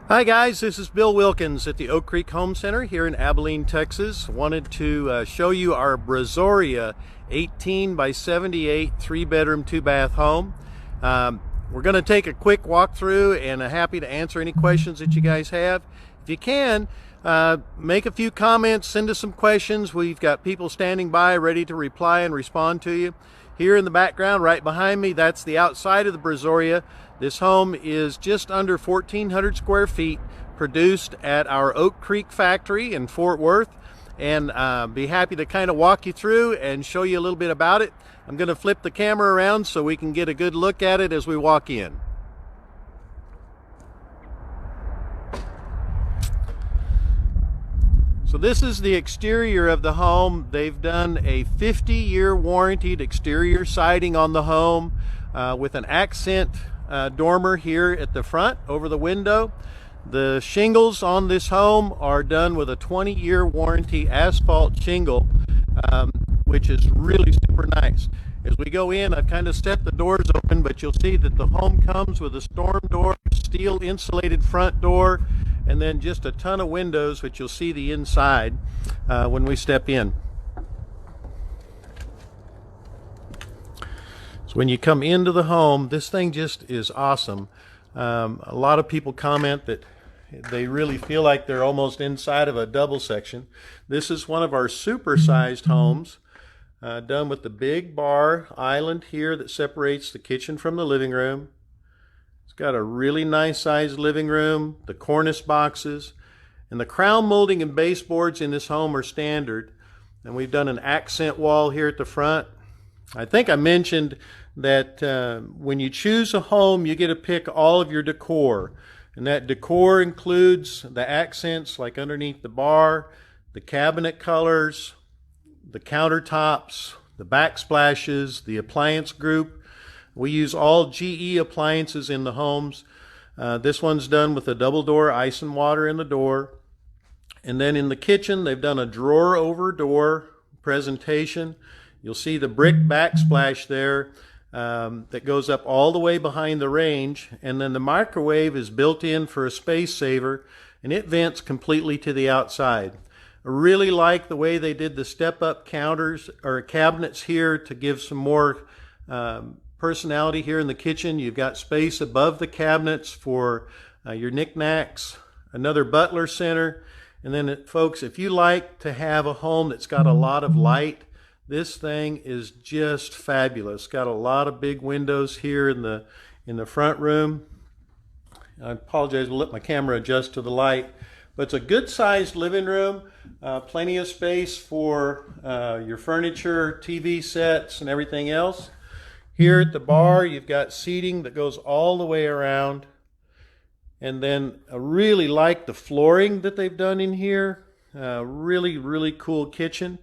Hi guys, this is Bill Wilkins at the Oak Creek Home Center here in Abilene, Texas. Wanted to show you our Brazoria 18 by 78 3-bedroom 2-bath home. We're going to take a quick walkthrough and happy to answer any questions that you guys have. If you can, make a few comments, send us some questions. We've got people standing by ready to reply and respond to you. Here in the background, right behind me, that's the outside of the Brazoria. This home is just under 1,400 square feet, produced at our Oak Creek factory in Fort Worth, and be happy to kind of walk you through and show you a little bit about it. I'm going to flip the camera around so we can get a good look at it as we walk in. So this is the exterior of the home. They've done a 50-year warranted exterior siding on the home with an accent dormer here at the front over the window. The shingles on this home are done with a 20-year warranty asphalt shingle, which is really super nice. As we go in, I've kind of set the doors open, but you'll see that the home comes with a storm door, steel insulated front door, and then just a ton of windows, which you'll see the inside when we step in. So when you come into the home, this thing just is awesome. A lot of people comment that they really feel like they're almost inside of a double section. This is one of our super-sized homes, done with the big bar island here that separates the kitchen from the living room. It's got a really nice sized living room, the cornice boxes, and the crown molding and baseboards in this home are standard. And we've done an accent wall here at the front. I think I mentioned that when you choose a home, you get to pick all of your decor. And that decor includes the accents like underneath the bar, the cabinet colors, the countertops, the backsplashes, the appliance group. We use all GE appliances in the homes. This one's done with a double door ice and water in the door. And then in the kitchen, they've done a drawer over door presentation. You'll see the brick backsplash there that goes up all the way behind the range. And then the microwave is built in for a space saver, and it vents completely to the outside. I really like the way they did the step-up counters or cabinets here to give some more personality here in the kitchen. You've got space above the cabinets for your knickknacks, another butler center. And then folks, if you like to have a home that's got a lot of light, this thing is just fabulous. Got a lot of big windows here in the front room. I apologize, I'll let my camera adjust to the light. But it's a good sized living room, plenty of space for your furniture, TV sets, and everything else. Here at the bar, you've got seating that goes all the way around. And then I really like the flooring that they've done in here. Really, really cool kitchen.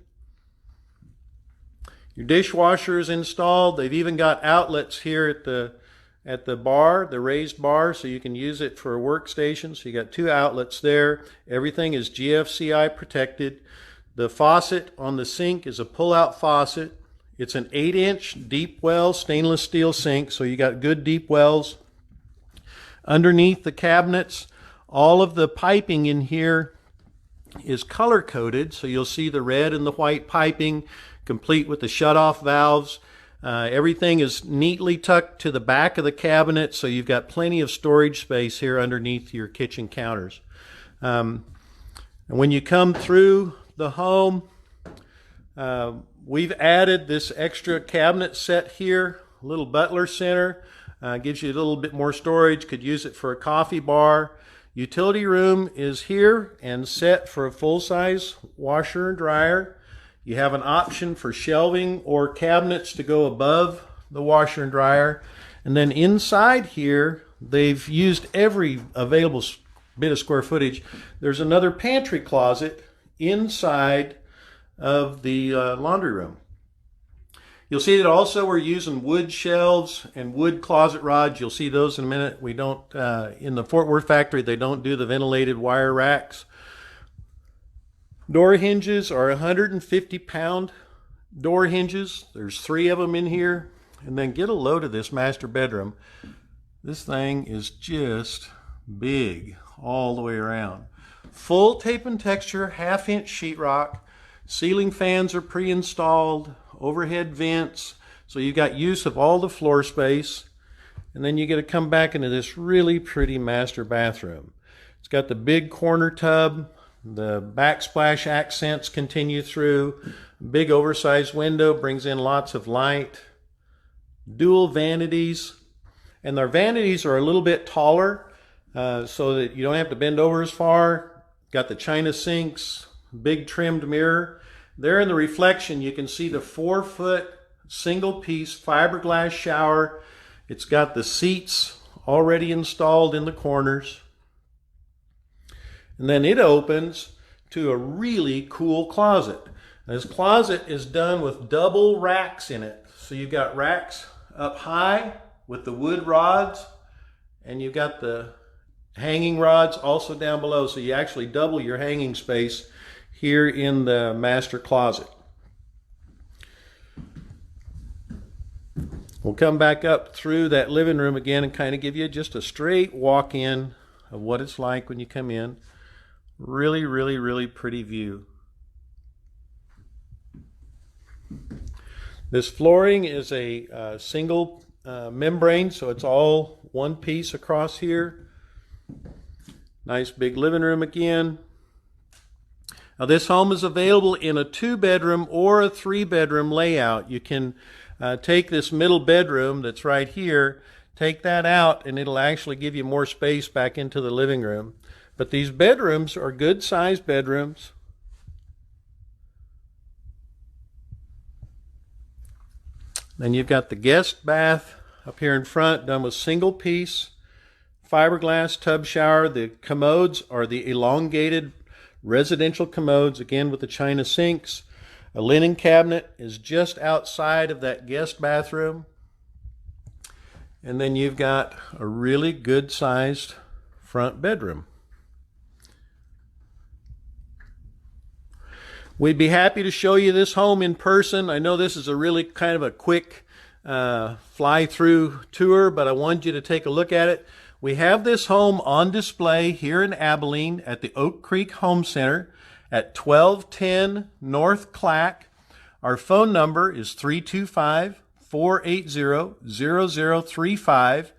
Your dishwasher is installed. They've even got outlets here at the bar, the raised bar, so you can use it for a workstation. So you got 2 outlets there. Everything is GFCI protected. The faucet on the sink is a pull-out faucet. It's an 8-inch deep well stainless steel sink, so you got good deep wells. Underneath the cabinets, all of the piping in here is color-coded, so you'll see the red and the white piping, complete with the shutoff valves. Everything is neatly tucked to the back of the cabinet, so you've got plenty of storage space here underneath your kitchen counters. And when you come through the home, we've added this extra cabinet set here, a little butler center. Gives you a little bit more storage, could use it for a coffee bar. Utility room is here and set for a full-size washer and dryer. You have an option for shelving or cabinets to go above the washer and dryer. And then inside here, they've used every available bit of square footage. There's another pantry closet inside of the laundry room. You'll see that also we're using wood shelves and wood closet rods. You'll see those in a minute. We don't, in the Fort Worth factory, they don't do the ventilated wire racks. Door hinges are 150-pound door hinges. There's 3 of them in here. And then get a load of this master bedroom. This thing is just big all the way around. Full tape and texture, 1/2-inch sheetrock. Ceiling fans are pre-installed, overhead vents, so you've got use of all the floor space. And then you get to come back into this really pretty master bathroom. It's got the big corner tub, the backsplash accents continue through, big oversized window brings in lots of light, dual vanities, and their vanities are a little bit taller so that you don't have to bend over as far. Got the China sinks, big trimmed mirror. There in the reflection you can see the 4-foot single piece fiberglass shower. It's got the seats already installed in the corners. And then it opens to a really cool closet. This closet is done with double racks in it. So you've got racks up high with the wood rods, and you've got the hanging rods also down below. So you actually double your hanging space here in the master closet. We'll come back up through that living room again and kind of give you just a straight walk-in of what it's like when you come in. Really, really, really pretty view. This flooring is a single membrane, so it's all one piece across here. Nice big living room again. Now this home is available in a 2-bedroom or a 3-bedroom layout. You can take this middle bedroom that's right here, take that out, and it'll actually give you more space back into the living room. But these bedrooms are good sized bedrooms. Then you've got the guest bath up here in front, done with single piece fiberglass tub shower. The commodes are the elongated residential commodes, again with the China sinks. A linen cabinet is just outside of that guest bathroom. And then you've got a really good sized front bedroom. We'd be happy to show you this home in person. I know this is a really kind of a quick fly-through tour, but I wanted you to take a look at it. We have this home on display here in Abilene at the Oak Creek Home Center at 1210 North Clack. Our phone number is 325-480-0035.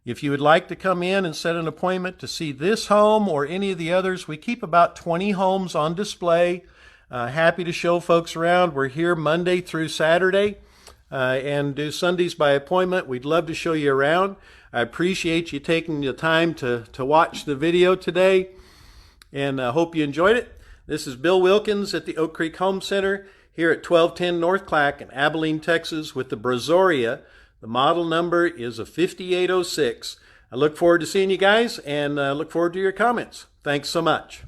If you would like to come in and set an appointment to see this home or any of the others, we keep about 20 homes on display. Happy to show folks around. We're here Monday through Saturday and do Sundays by appointment. We'd love to show you around. I appreciate you taking the time to watch the video today, and I hope you enjoyed it. This is Bill Wilkins at the Oak Creek Home Center here at 1210 North Clack in Abilene, Texas with the Brazoria. The model number is a 5806. I look forward to seeing you guys and look forward to your comments. Thanks so much.